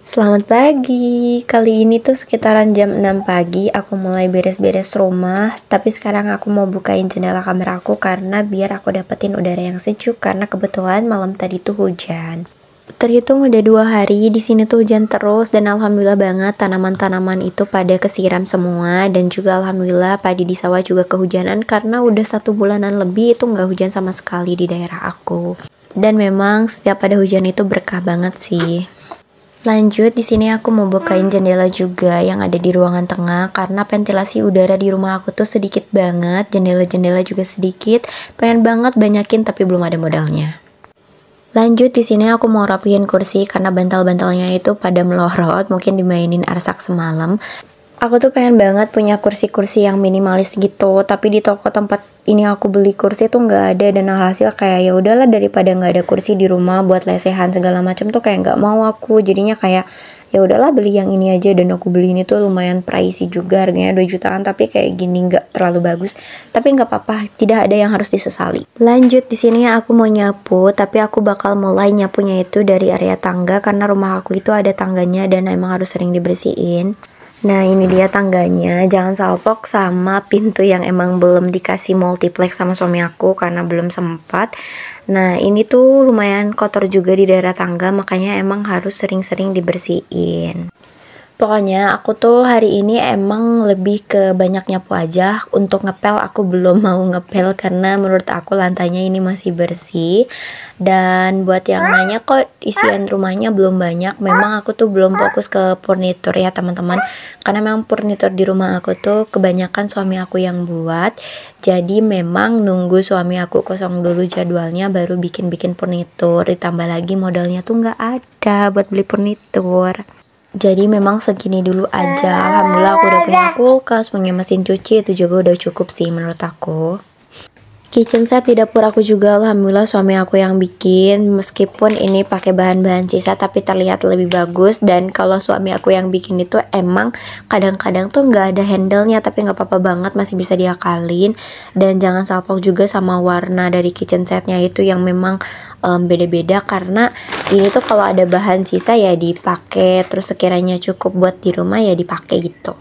Selamat pagi, kali ini tuh sekitaran jam 6 pagi aku mulai beres-beres rumah. Tapi sekarang aku mau bukain jendela kamar aku karena biar aku dapetin udara yang sejuk. Karena kebetulan malam tadi tuh hujan. Terhitung udah 2 hari di sini tuh hujan terus dan alhamdulillah banget tanaman-tanaman itu pada kesiram semua. Dan juga alhamdulillah padi di sawah juga kehujanan karena udah 1 bulanan lebih itu nggak hujan sama sekali di daerah aku. Dan memang setiap ada hujan itu berkah banget sih. Lanjut, di sini aku mau bukain jendela juga yang ada di ruangan tengah karena ventilasi udara di rumah aku tuh sedikit banget, jendela-jendela juga sedikit. Pengen banget banyakin tapi belum ada modalnya. Lanjut, di sini aku mau rapihin kursi karena bantal-bantalnya itu pada melorot, mungkin dimainin arsak semalam. Aku tuh pengen banget punya kursi-kursi yang minimalis gitu, tapi di toko tempat ini aku beli kursi tuh nggak ada dan alhasil kayak ya udahlah daripada nggak ada kursi di rumah buat lesehan segala macam tuh kayak nggak mau aku, jadinya kayak ya udahlah beli yang ini aja. Dan aku beli ini tuh lumayan pricey juga, harganya 2 jutaan tapi kayak gini nggak terlalu bagus, tapi nggak apa-apa, tidak ada yang harus disesali. Lanjut, di sini aku mau nyapu, tapi aku bakal mulai nyapunya itu dari area tangga karena rumah aku itu ada tangganya dan emang harus sering dibersihin. Nah, ini dia tangganya, jangan salpok sama pintu yang emang belum dikasih multiplex sama suami aku karena belum sempat. Nah, ini tuh lumayan kotor juga di daerah tangga, makanya emang harus sering-sering dibersihin. Pokoknya aku tuh hari ini emang lebih ke banyak nyapu aja. Untuk ngepel aku belum mau ngepel karena menurut aku lantainya ini masih bersih. Dan buat yang nanya kok isian rumahnya belum banyak, memang aku tuh belum fokus ke furnitur ya teman-teman. Karena memang furnitur di rumah aku tuh kebanyakan suami aku yang buat. Jadi memang nunggu suami aku kosong dulu jadwalnya baru bikin-bikin furnitur. Ditambah lagi modalnya tuh nggak ada buat beli furnitur. Jadi memang segini dulu aja. Alhamdulillah aku udah punya kulkas, punya mesin cuci, itu juga udah cukup sih menurut aku. Kitchen set di dapur aku juga alhamdulillah suami aku yang bikin, meskipun ini pakai bahan-bahan sisa tapi terlihat lebih bagus. Dan kalau suami aku yang bikin itu emang kadang-kadang tuh nggak ada handle-nya, tapi nggak apa-apa banget, masih bisa diakalin. Dan jangan salpok juga sama warna dari kitchen setnya itu yang memang beda-beda, karena ini tuh kalau ada bahan sisa ya dipakai, terus sekiranya cukup buat di rumah ya dipakai gitu.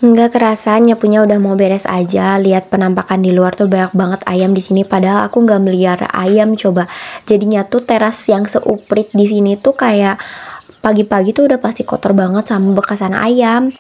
Nggak kerasa nyapunya udah mau beres aja. Lihat penampakan di luar tuh banyak banget ayam di sini. Padahal aku nggak melihara ayam coba. Jadinya tuh teras yang seuprit di sini tuh kayak pagi-pagi tuh udah pasti kotor banget sama bekasan ayam.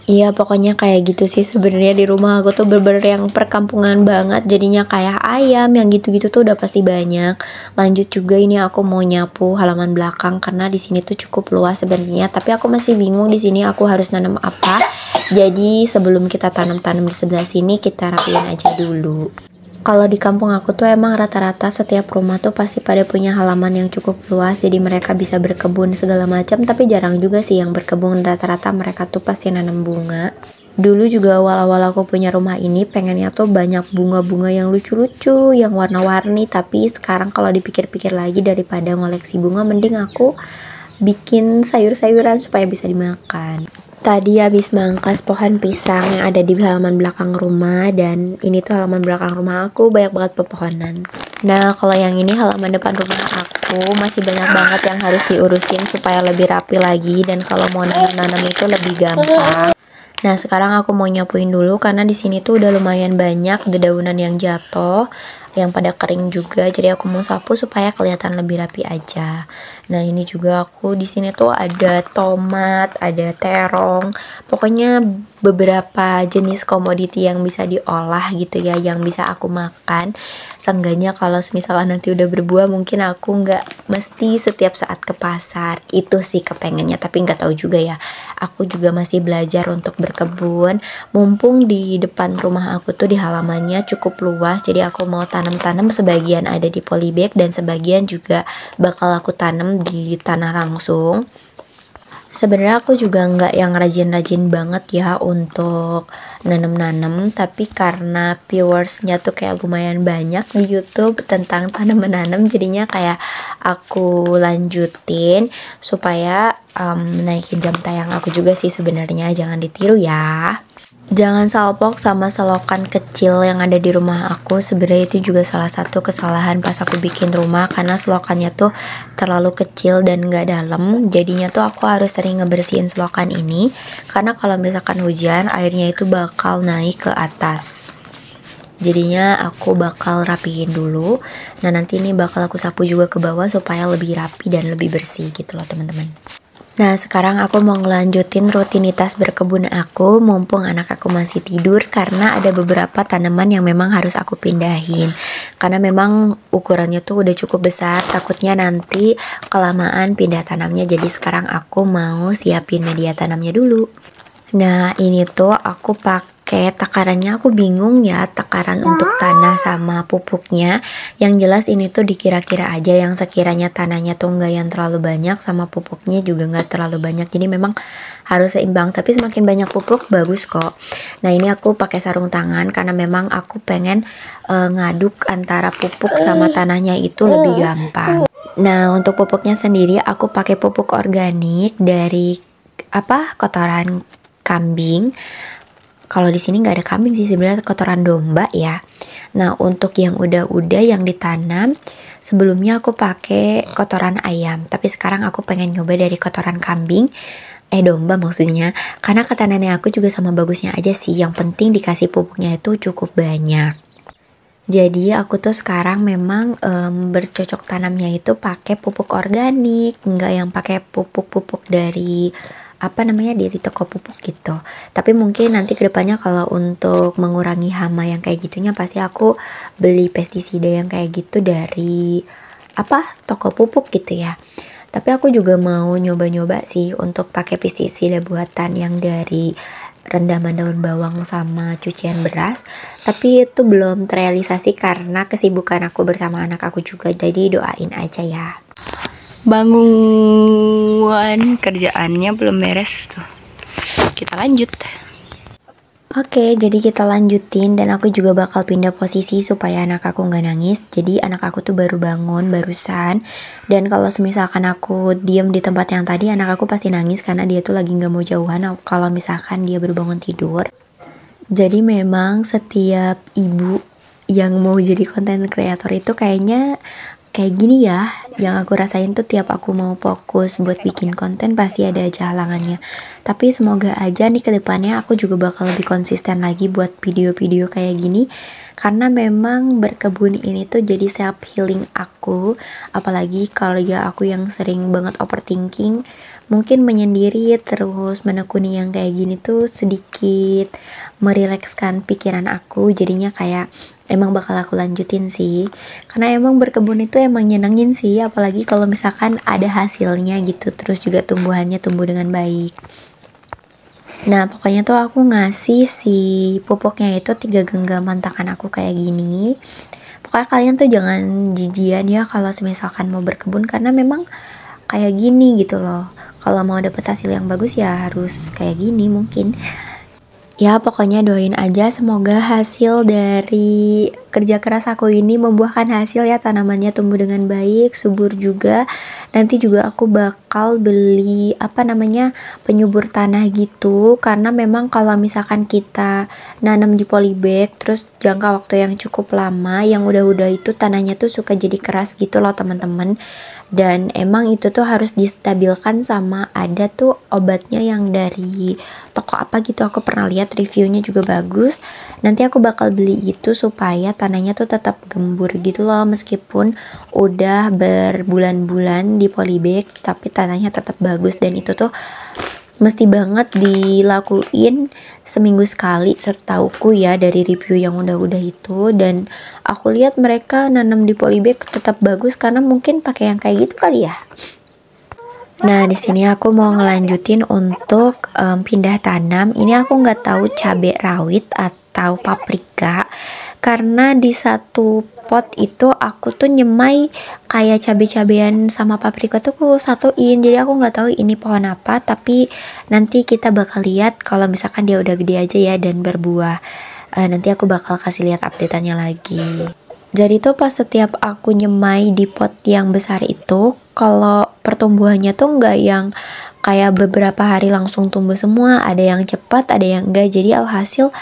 Iya pokoknya kayak gitu sih sebenarnya di rumah aku tuh bener-bener yang perkampungan banget. Jadinya kayak ayam yang gitu-gitu tuh udah pasti banyak. Lanjut juga ini aku mau nyapu halaman belakang karena di sini tuh cukup luas sebenarnya. Tapi aku masih bingung di sini aku harus nanam apa. Jadi sebelum kita tanam-tanam di sebelah sini kita rapiin aja dulu. Kalau di kampung aku tuh emang rata-rata setiap rumah tuh pasti pada punya halaman yang cukup luas, jadi mereka bisa berkebun segala macam. Tapi jarang juga sih yang berkebun, rata-rata mereka tuh pasti nanam bunga. Dulu juga awal-awal aku punya rumah ini pengennya tuh banyak bunga-bunga yang lucu-lucu, yang warna-warni. Tapi sekarang kalau dipikir-pikir lagi, daripada ngoleksi bunga mending aku bikin sayur-sayuran supaya bisa dimakan. Tadi habis mangkas pohon pisang yang ada di halaman belakang rumah, dan ini tuh halaman belakang rumah aku banyak banget pepohonan. Nah, kalau yang ini halaman depan rumah aku masih banyak banget yang harus diurusin supaya lebih rapi lagi, dan kalau mau nanam-nanam itu lebih gampang. Nah, sekarang aku mau nyapuin dulu karena di sini tuh udah lumayan banyak dedaunan yang jatuh, yang pada kering juga. Jadi aku mau sapu supaya kelihatan lebih rapi aja. Nah, ini juga aku di sini tuh ada tomat, ada terong. Pokoknya beberapa jenis komoditi yang bisa diolah gitu ya, yang bisa aku makan. Seenggaknya kalau misalnya nanti udah berbuah mungkin aku nggak mesti setiap saat ke pasar. Itu sih kepengennya, tapi nggak tahu juga ya. Aku juga masih belajar untuk berkebun. Mumpung di depan rumah aku tuh di halamannya cukup luas, jadi aku mau tanam-tanam, sebagian ada di polybag dan sebagian juga bakal aku tanam di tanah langsung. Sebenarnya aku juga nggak yang rajin-rajin banget ya untuk nanam-nanam, tapi karena viewersnya tuh kayak lumayan banyak di YouTube tentang tanam menanam, jadinya kayak aku lanjutin supaya naikin jam tayang aku juga sih sebenarnya, jangan ditiru ya. Jangan salpok sama selokan kecil yang ada di rumah aku. Sebenarnya itu juga salah satu kesalahan pas aku bikin rumah, karena selokannya tuh terlalu kecil dan gak dalam. Jadinya tuh aku harus sering ngebersihin selokan ini, karena kalau misalkan hujan airnya itu bakal naik ke atas. Jadinya aku bakal rapihin dulu. Nah nanti ini bakal aku sapu juga ke bawah supaya lebih rapi dan lebih bersih gitu loh teman-teman. Nah sekarang aku mau ngelanjutin rutinitas berkebun aku mumpung anak aku masih tidur, karena ada beberapa tanaman yang memang harus aku pindahin. Karena memang ukurannya tuh udah cukup besar, takutnya nanti kelamaan pindah tanamnya. Jadi sekarang aku mau siapin media tanamnya dulu. Nah ini tuh aku pakai takarannya, aku bingung ya takaran untuk tanah sama pupuknya. Yang jelas ini tuh dikira-kira aja, yang sekiranya tanahnya tuh nggak yang terlalu banyak sama pupuknya juga nggak terlalu banyak. Jadi memang harus seimbang, tapi semakin banyak pupuk bagus kok. Nah ini aku pakai sarung tangan karena memang aku pengen ngaduk antara pupuk sama tanahnya itu lebih gampang. Nah untuk pupuknya sendiri aku pakai pupuk organik dari kotoran kambing. Kalau di sini nggak ada kambing sih sebenarnya, kotoran domba ya. Nah untuk yang udah yang ditanam, sebelumnya aku pakai kotoran ayam, tapi sekarang aku pengen nyoba dari kotoran kambing, domba maksudnya, karena kata nenek aku juga sama bagusnya aja sih. Yang penting dikasih pupuknya itu cukup banyak. Jadi aku tuh sekarang memang bercocok tanamnya itu pakai pupuk organik, nggak yang pakai pupuk-pupuk dari dari toko pupuk gitu. Tapi mungkin nanti kedepannya kalau untuk mengurangi hama yang kayak gitunya, pasti aku beli pestisida yang kayak gitu dari toko pupuk gitu ya. Tapi aku juga mau nyoba-nyoba sih untuk pakai pestisida buatan yang dari rendaman daun bawang sama cucian beras, tapi itu belum terrealisasi karena kesibukan aku bersama anak aku juga. Jadi doain aja ya. Bangun, kerjaannya belum beres tuh. Kita lanjut. Oke, jadi kita lanjutin, dan aku juga bakal pindah posisi supaya anak aku nggak nangis. Jadi anak aku tuh baru bangun barusan, dan kalau misalkan aku diem di tempat yang tadi, anak aku pasti nangis karena dia tuh lagi nggak mau jauhan kalau misalkan dia baru bangun tidur. Jadi memang setiap ibu yang mau jadi konten kreator itu kayaknya kayak gini ya. Yang aku rasain tuh tiap aku mau fokus buat bikin konten pasti ada aja halangannya. Tapi semoga aja nih kedepannya aku juga bakal lebih konsisten lagi buat video-video kayak gini, karena memang berkebun ini tuh jadi self healing aku. Apalagi kalau ya aku yang sering banget overthinking, mungkin menyendiri terus menekuni yang kayak gini tuh sedikit merilekskan pikiran aku. Jadinya kayak emang bakal aku lanjutin sih, karena emang berkebun itu emang nyenengin sih, apalagi kalau misalkan ada hasilnya gitu, terus juga tumbuhannya tumbuh dengan baik. Nah pokoknya tuh aku ngasih si pupuknya itu 3 genggaman tangan aku kayak gini. Pokoknya kalian tuh jangan jijian ya kalau misalkan mau berkebun, karena memang kayak gini gitu loh. Kalau mau dapet hasil yang bagus ya harus kayak gini mungkin. Ya pokoknya doain aja semoga hasil dari kerja keras aku ini membuahkan hasil ya, tanamannya tumbuh dengan baik, subur juga. Nanti juga aku bakal beli penyubur tanah gitu, karena memang kalau misalkan kita nanam di polybag terus jangka waktu yang cukup lama, yang udah itu tanahnya tuh suka jadi keras gitu loh teman-teman. Dan emang itu tuh harus distabilkan sama ada tuh obatnya yang dari toko gitu, aku pernah lihat reviewnya juga bagus. Nanti aku bakal beli itu supaya tanahnya tuh tetap gembur gitu loh, meskipun udah berbulan-bulan di polybag tapi tanahnya tetap bagus. Dan itu tuh mesti banget dilakuin seminggu sekali setauku ya dari review yang udah itu. Dan aku lihat mereka nanam di polybag tetap bagus karena mungkin pakai yang kayak gitu kali ya. Nah di sini aku mau ngelanjutin untuk pindah tanam. Ini aku nggak tahu cabai rawit atau paprika, karena di satu pot itu aku tuh nyemai kayak cabai-cabean sama paprika tuh aku satuin. Jadi aku nggak tahu ini pohon apa, tapi nanti kita bakal lihat kalau misalkan dia udah gede aja ya dan berbuah. Nanti aku bakal kasih lihat updateannya lagi. Jadi tuh pas setiap aku nyemai di pot yang besar itu, kalau pertumbuhannya tuh nggak yang kayak beberapa hari langsung tumbuh semua, ada yang cepat, ada yang enggak. Jadi alhasil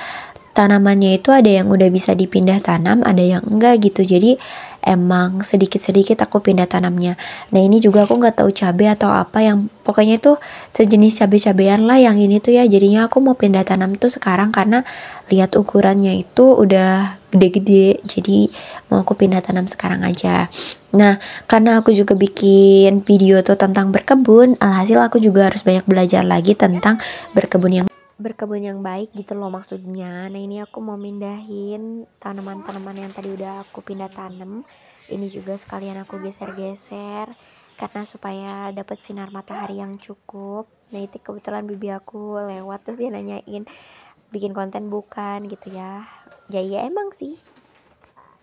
tanamannya itu ada yang udah bisa dipindah tanam, ada yang enggak gitu. Jadi emang sedikit-sedikit aku pindah tanamnya. Nah ini juga aku nggak tahu cabai atau apa, yang pokoknya itu sejenis cabai-cabean lah yang ini tuh ya. Jadinya aku mau pindah tanam tuh sekarang karena lihat ukurannya itu udah gede-gede. Jadi mau aku pindah tanam sekarang aja. Nah, karena aku juga bikin video tuh tentang berkebun, alhasil aku juga harus banyak belajar lagi tentang berkebun yang baik gitu loh maksudnya. Nah ini aku mau mindahin tanaman-tanaman yang tadi udah aku pindah tanam. Ini juga sekalian aku geser-geser karena supaya dapat sinar matahari yang cukup. Nah itu kebetulan bibi aku lewat terus dia nanyain bikin konten bukan gitu ya. Ya iya emang sih.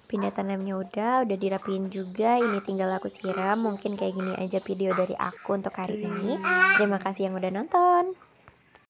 Pindah tanamnya udah dirapiin juga. Ini tinggal aku siram. Mungkin kayak gini aja video dari aku untuk hari ini. Terima kasih yang udah nonton.